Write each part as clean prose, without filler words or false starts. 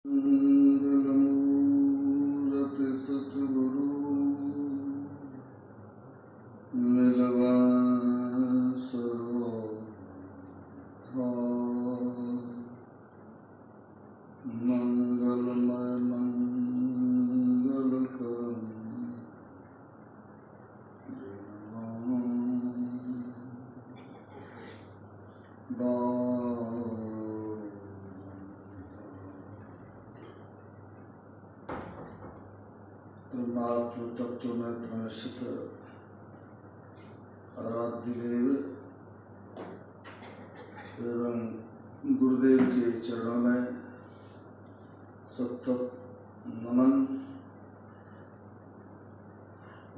मंगलमूर्ति सतगुरु मिलवा सर्वथा मंगलमय मंगलकरं परमात्म तत्व में प्रणश्यत आराध्य देव एवं गुरुदेव के चरणों में सतत नमन।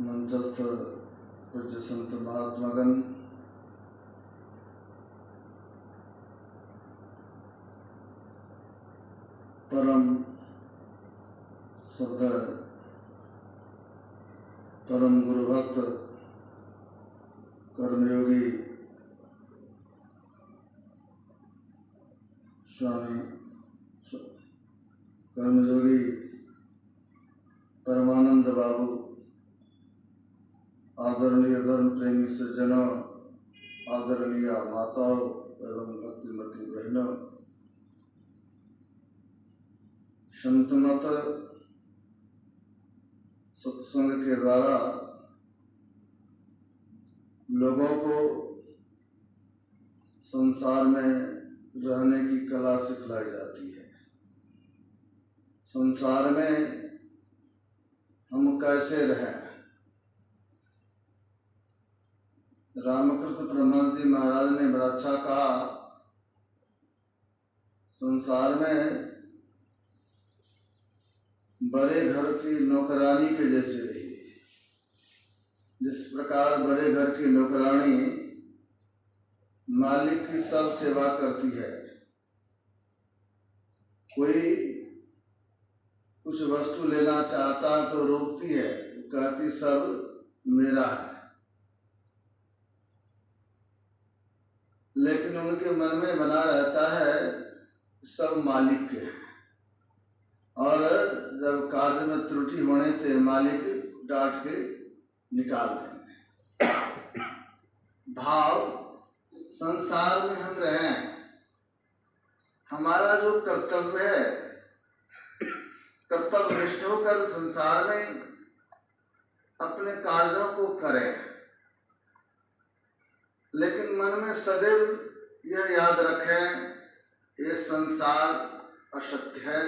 मंचस्थ पूज्य संत महात्मागण, परम श्रद्धेय परम गुरु भक्त कर्मयोगी स्वामी कर्मयोगी परमानंद बाबू, आदरणीय धर्म प्रेमी सज्जनों, आदरणीय माताओं एवं भक्तिमती बहनों, संतमत सत्संग के द्वारा लोगों को संसार में रहने की कला सिखलाई जाती है। संसार में हम कैसे रहें, रामकृष्ण परमहंस जी महाराज ने बड़ा अच्छा कहा, संसार में बड़े घर की नौकरानी के जैसे रहिए। जिस प्रकार बड़े घर की नौकरानी मालिक की सब सेवा करती है, कोई कुछ वस्तु लेना चाहता तो रोकती है, कहती सब मेरा है, लेकिन उनके मन में बना रहता है सब मालिक के हैं। और जब कार्य में त्रुटि होने से मालिक डांट के निकाल देंगे। भाव संसार में हम रहें, हमारा जो कर्तव्य है, कर्तव्यनिष्ठ होकर संसार में अपने कार्यों को करें, लेकिन मन में सदैव यह याद रखें, ये संसार असत्य है,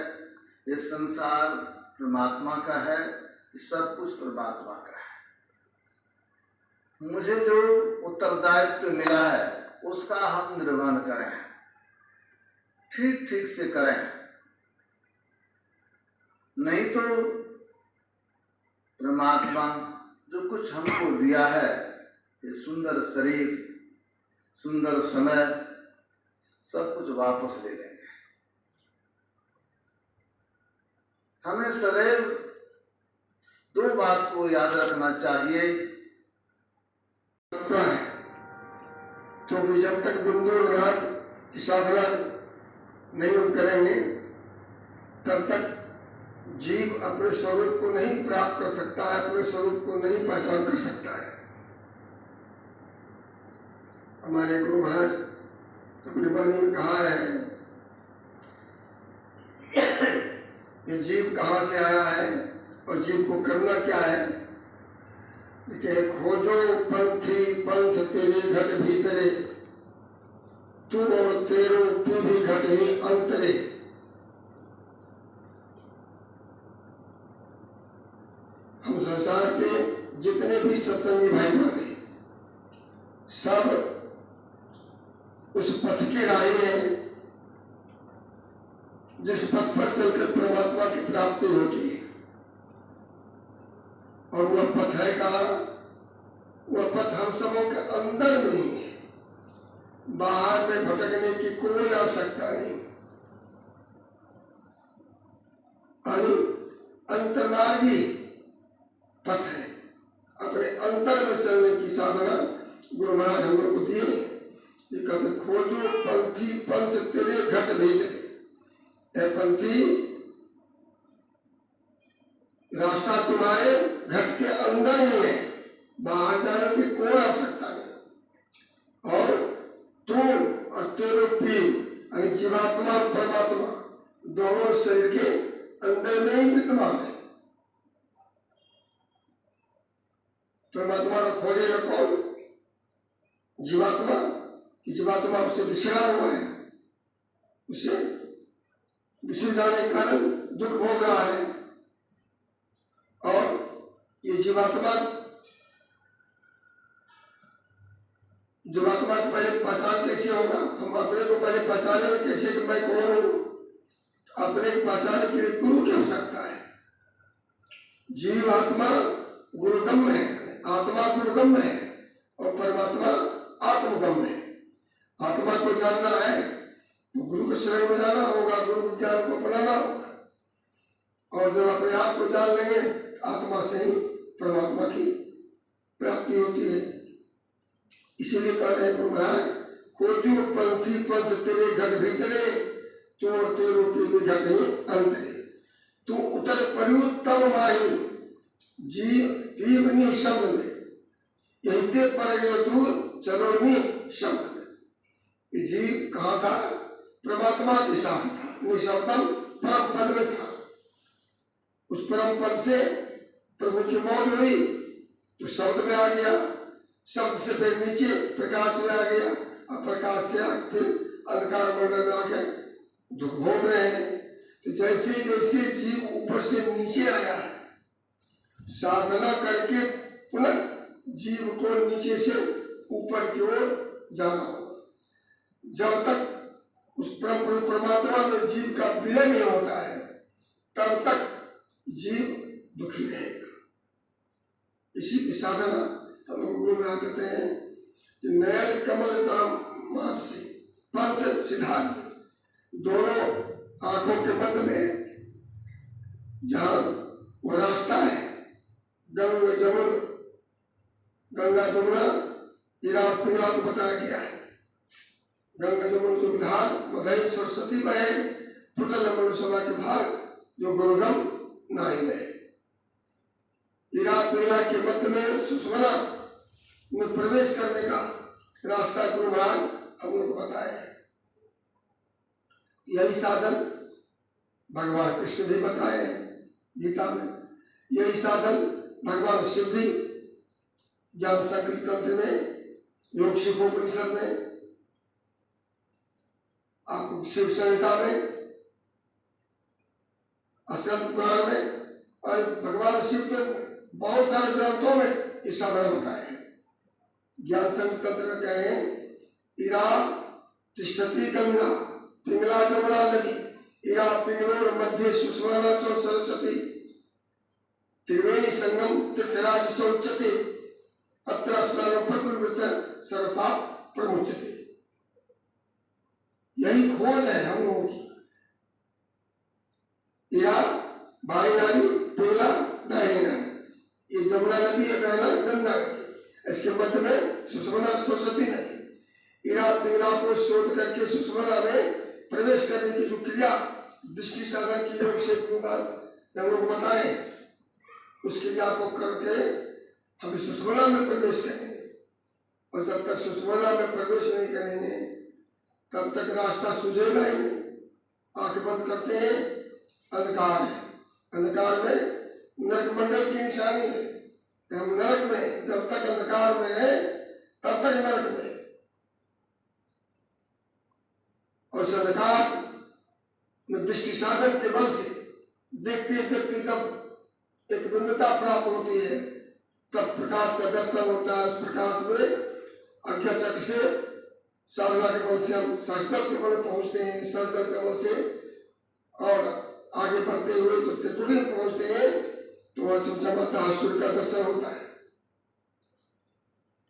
ये संसार परमात्मा का है, सब कुछ परमात्मा का है। मुझे जो उत्तरदायित्व मिला है उसका हम निर्वहन करें, ठीक ठीक से करें, नहीं तो परमात्मा जो कुछ हमको दिया है, ये सुंदर शरीर, सुंदर समय, सब कुछ वापस ले लेंगे। हमें सदैव दो बात को याद रखना चाहिए, क्योंकि जब तक बिंदुनाथ की साधना नहीं हम करेंगे तब तक जीव अपने स्वरूप को नहीं प्राप्त कर सकता है, अपने स्वरूप को नहीं पहचान कर सकता है। हमारे गुरु महाराज अपनी वाणी में कहा है ये जीव कहाँ से आया है और जीव को करना क्या है। देखिए, खोजो पंथी पंथ तेरे घट भीतरे, तू और तेरो तू भी घट ही अंतरे। हम संसार के जितने भी सत्संगी भाई बहन सब उस पथ के राही हैं जिस पथ पर चलकर परमात्मा की प्राप्ति होती है। और वह पथ है कहा, वह पथ हम सबों के अंदर में ही है, बाहर में भटकने की कोई आवश्यकता नहीं। अंतर्मार्गी पथ है, अपने अंतर में चलने की साधना गुरु महाराज हम लोग को दिए। ये कहते खोजो पंथी पंथ तेरे घट भेजे। ए पंथी, रास्ता तुम्हारे घट के अंदर ही है, बाहर जाने की कोई आवश्यकता नहीं। और तू और तेरे पीर यानी जीवात्मा और परमात्मा दोनों शरीर के अंदर में ही विद्यमान है। परमात्मा को खोजेगा कौन? जीवात्मा। जीवात्मा उससे बिछड़ा हुआ है, उसे बिछड़ जाने के कारण दुख भोग रहा है। और ये जीवात्मा को पहले पहचान कैसे होगा? हम अपने को पहले पहचानेंगे कैसे कि मैं कौन हूं? अपने को पहचानने के लिए गुरु की आवश्यकता है। जीवात्मा गुरुगम्य है, आत्मा गुरुगम्य है और परमात्मा आत्मगम्य है। आत्मा को जानना है तो गुरु के शरण में जाना होगा, गुरु के ज्ञान को अपनाना होगा। और जब अपने आप को जान लेंगे आत्मा से ही परमात्मा की प्राप्ति होती है। इसीलिए कह रहे हैं गुरु महाराज, खोजो पंथी पंथ तेरे घट भीतरे, तो तेरो के घट ही अंतरे। तू उतर परिउत्तम माही, जीव पीवनी शब्द में यही ते पर दूर चलो नी शब्द में। जीव कहाँ था? परमात्मा के साथ था, निशब्दम परम पद में था। उस परम पद से प्रभु की मौज हुई तो शब्द में आ गया, शब्द से फिर नीचे प्रकाश में आ गया, और प्रकाश से फिर अंधकार मंडल में आके दुख भोग रहे हैं। तो जैसे जैसे जीव ऊपर से नीचे आया है, साधना करके पुनः जीव को नीचे से ऊपर की ओर जाना होगा। जब तक उस परम परमात्मा में जीव का विलय नहीं होता है तब तक जीव दुखी रहेगा। इसी की साधना हम लोग गुरु महाराज कहते हैं कि नयल कमल दाम से पंथ सिद्धांत, दोनों आंखों के मध्य में जहाँ वो रास्ता है, गंगा जमुना इराक पिंगला को बताया गया है। गंगा जमुना जो धार मधई सरस्वती बहे, फुटल मनुष्यवा के भाग जो गुरुगम नाई गए। इराक पिंगला के मध्य में सुषमना में प्रवेश करने का रास्ता गुरु महाराज हम लोग को बताया है। यही साधन भगवान कृष्ण भी बताए गीता में, यही साधन भगवान शिव भी ज्ञान संकल्प तंत्र में, योग शिखोपनिषद में, आपको शिव संहिता में, स्कंद पुराण में और भगवान शिव के बहुत सारे ग्रंथों में इस साधन बताए हैं। ज्ञान संकल्प तंत्र में कहे इरा तिष्ठति गंगा पिंगला जमुना नदी, इरा पिंगलोर मध्य सुषमाना चो सरस्वती, त्रिवेणी संगम तीर्थराज सौच्यते, अत्र स्नान प्रकृत सर्वपाप प्रमुच्यते। यही खोज है हम लोगों की। इरा बाई नारी, पिंगला दाहिनी नारी, ये जमुना नदी है, कहना गंगा नदी, इसके मध्य में सुषमना सरस्वती नदी। इरा पिंगला को शोध करके सुषमना में प्रवेश करने की जो क्रिया दृष्टि साधन की योग से हम लोग बताए, उस क्रिया को करके हम सुषमना में प्रवेश करेंगे। और जब तक सुषमना में प्रवेश नहीं करेंगे तब तक रास्ता सूझेगा ही नहीं। आंख बंद करते हैं, अंधकार है, अंधकार में नरक मंडल की निशानी है। हम नरक में, जब तक अंधकार में है तब तक नरक में। और अंधकार में दृष्टि साधन के बल से देखते देखते जब एक भिन्नता प्राप्त होती है तब प्रकाश का दर्शन होता है। उस प्रकाश में अज्ञा चक्र से साधना के बल से हम सहस्त्र के बल पहुंचते हैं, सहस्त्र के बल से और आगे बढ़ते हुए जब त्रिकुटी में पहुंचते हैं तो वह चमचमाता सूर्य का दर्शन होता है।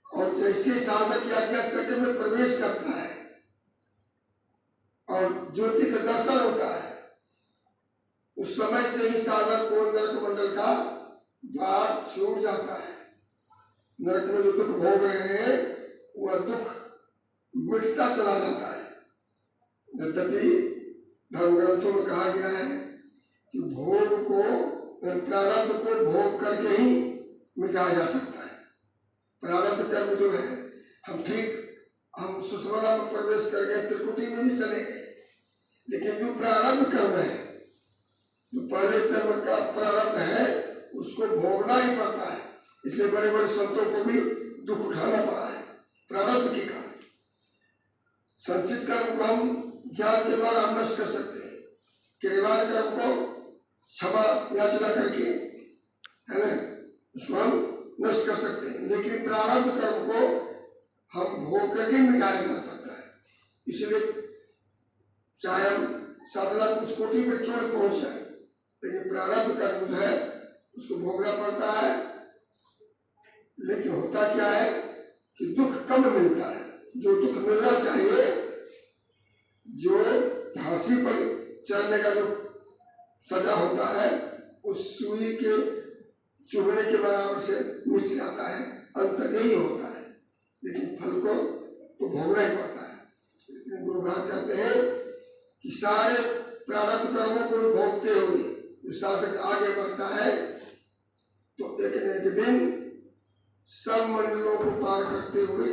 और जैसे साधक अज्ञा चक्र में प्रवेश करता है और ज्योति का दर्शन होता है, उस समय से ही साधक को नरक मंडल का द्वार छूट जाता है। नरक में जो दुख भोग रहे हैं वह दुख मिटता चला जाता है। यद्यपि धर्म ग्रंथों में कहा गया है कि भोग को प्रारब्ध को भोग करके ही मिटाया जा सकता है। प्रारब्ध कर्म जो है, हम सुषमना में प्रवेश कर गए, त्रिकुटी में भी चले गए, लेकिन जो प्रारब्ध कर्म है, जो पहले कर्म का प्रारब्ध है, उसको भोगना ही पड़ता है। इसलिए बड़े बड़े संतों को भी दुख उठाना पड़ा है प्रारब्ध के कारण। संचित कर्म को हम ज्ञान के द्वारा हम नष्ट कर सकते हैं, क्रियवान कर्म को क्षमा याचना करके, है ना, उसको हम नष्ट कर सकते हैं, लेकिन प्रारब्ध कर्म को हम भोग करके मिटाया जा सकता है। इसलिए चाहे हम साधना कुछ कोटि पर क्यों न पहुंच जाए, लेकिन प्रारब्ध कर्म जो है उसको भोगना पड़ता है। लेकिन होता क्या है कि दुख कम मिलता है। जो दुख मिलना चाहिए, जो फांसी पर चढ़ने का जो सजा होता है, उस सुई के चुभने के बराबर से मिट जाता है, अंतर यही होता है। लेकिन फल को तो भोगना ही पड़ता है। लेकिन गुरु महाराज कहते हैं कि सारे प्रारब्ध कर्मों को भोगते हुए जो साधक आगे बढ़ता है, तो एक न एक दिन सब मंडलों को पार करते हुए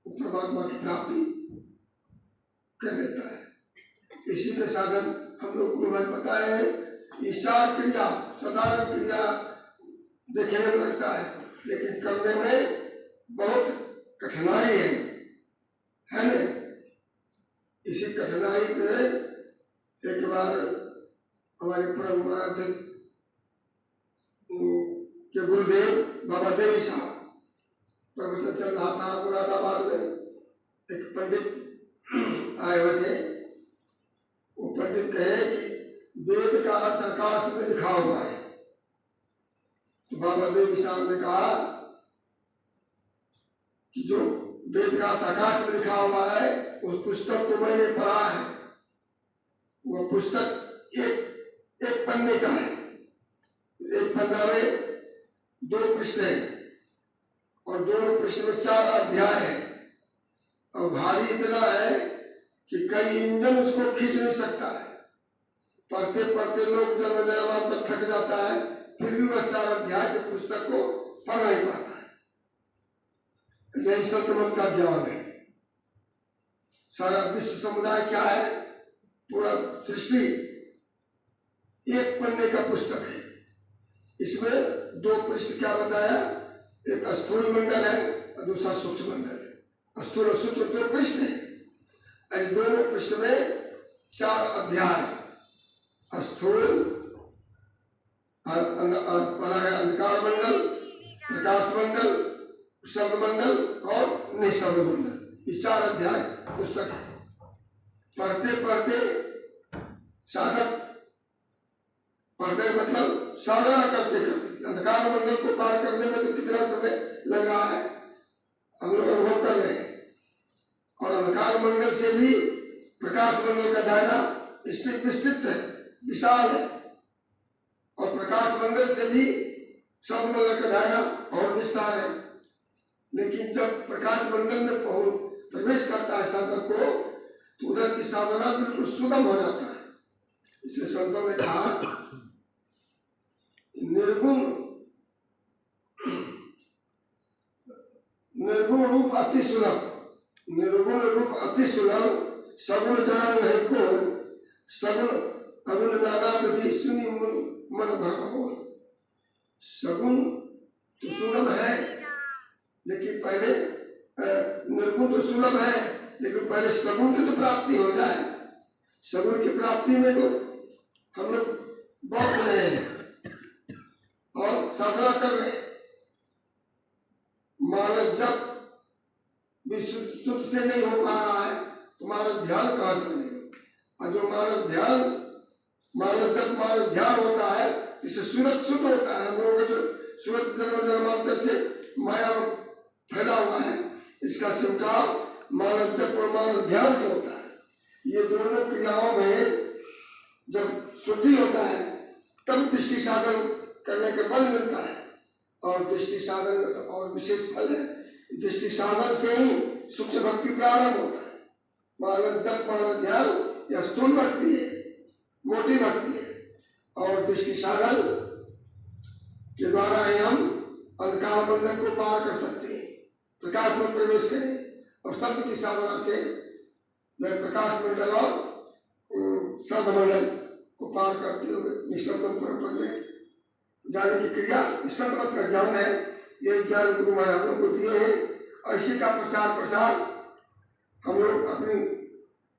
वो परमात्मा की प्राप्ति कर लेता है। इसी के साधन हम लोग गुरु महाराज बताए हैं। ये चार क्रिया, साधारण क्रिया देखने में लगता है, लेकिन करने में बहुत कठिनाई है ना। इसी कठिनाई पे एक बार हमारे परम आराध्य के गुरुदेव बाबा देवी साहब प्रवचन चल रहा था मुरादाबाद में। एक पंडित आए हुए थे। वो पंडित कहे कि वेद का अर्थ आकाश में लिखा हुआ है। तो बाबा देवी साहब ने कहा कि जो वेद का अर्थ आकाश में लिखा हुआ है, उस पुस्तक को मैंने पढ़ा है। वह पुस्तक एक पन्ने का है। एक पन्ना में 2 पृष्ठ है और दोनों पृष्ठ में 4 अध्याय है, और भारी इतना है कि कई इंजन उसको खींच नहीं सकता है। पढ़ते पढ़ते लोग जन्मांतर थक जाता है, फिर भी वह 4 अध्याय के पुस्तक को पढ़ नहीं पाता है। यही संतमत का ज्ञान है। सारा विश्व समुदाय क्या है, पूरा सृष्टि एक पन्ने का पुस्तक है। इसमें 2 पृष्ठ क्या बताया, एक स्थूल मंडल है और दूसरा सूक्ष्म मंडल है। स्थूल और सूक्ष्म 2 पृष्ठ है। दोनों पृष्ठ में 4 अध्याय, स्थूल, अंधकार मंडल, प्रकाश मंडल, शब्द मंडल और निशब्द मंडल। ये 4 अध्याय पुस्तक है। पढ़ते पढ़ते साधक, पढ़ते मतलब साधना करते करते अंधकार मंडल को पार करने में तो कितना समय लग रहा है हम लोग अनुभव कर रहे हैं। और अंधकार मंडल से भी प्रकाश मंडल का दायरा इससे विस्तृत है, विशाल है। और प्रकाश मंडल से भी शब्द मंडल का दायरा और विस्तार है। लेकिन जब प्रकाश मंडल में प्रवेश करता है साधक को, तो उधर की साधना बिल्कुल सुगम हो जाता है। इसलिए संतों ने कहा निर्गुण रूप अति सुलभ, निर्गुण रूप अति सुलभ, सगुण जान नहीं को, सगुण अगुण नाना विधि सुनी मन भर हो। सगुण तो सुलभ है, लेकिन पहले निर्गुण तो सुलभ है, लेकिन पहले सगुण की तो प्राप्ति हो जाए। सगुण की प्राप्ति में तो हम लोग बहुत रहे हैं और साधना कर रहे हैं। मानस जब भी शुद्ध से नहीं हो पा रहा है, तो मानस ध्यान कहाँ से बनेगा। और जो मानस जब मानस ध्यान होता है, इससे सूरत शुद्ध होता है। हम लोगों का जो सूरत जन्मांतर से माया फैला हुआ है, इसका सिमटाव मानस जप और मानस ध्यान से होता है। ये दोनों क्रियाओं में जब शुद्धि होता है, तब दृष्टि साधन करने का बल मिलता है। और दृष्टि साधन में तो और विशेष फल है। दृष्टि साधन से ही सूक्ष्म भक्ति प्रारंभ होता है। मानस जप, मानस ध्यान या स्थूल भक्ति है, मोटी भक्ति है। और दृष्टि साधन के द्वारा ही हम अंधकार मंडल को पार कर सकते हैं, प्रकाश में प्रवेश करें और सत्य की साधना से वह प्रकाश मंडल और शब्द मंडल को पार करते हुए निशब्दम परम पद में जाने की क्रिया शब्द का ज्ञान है। ये ज्ञान गुरु महाराज हम लोग को दिए हैं और इसी का प्रसार प्रसार हम लोग अपनी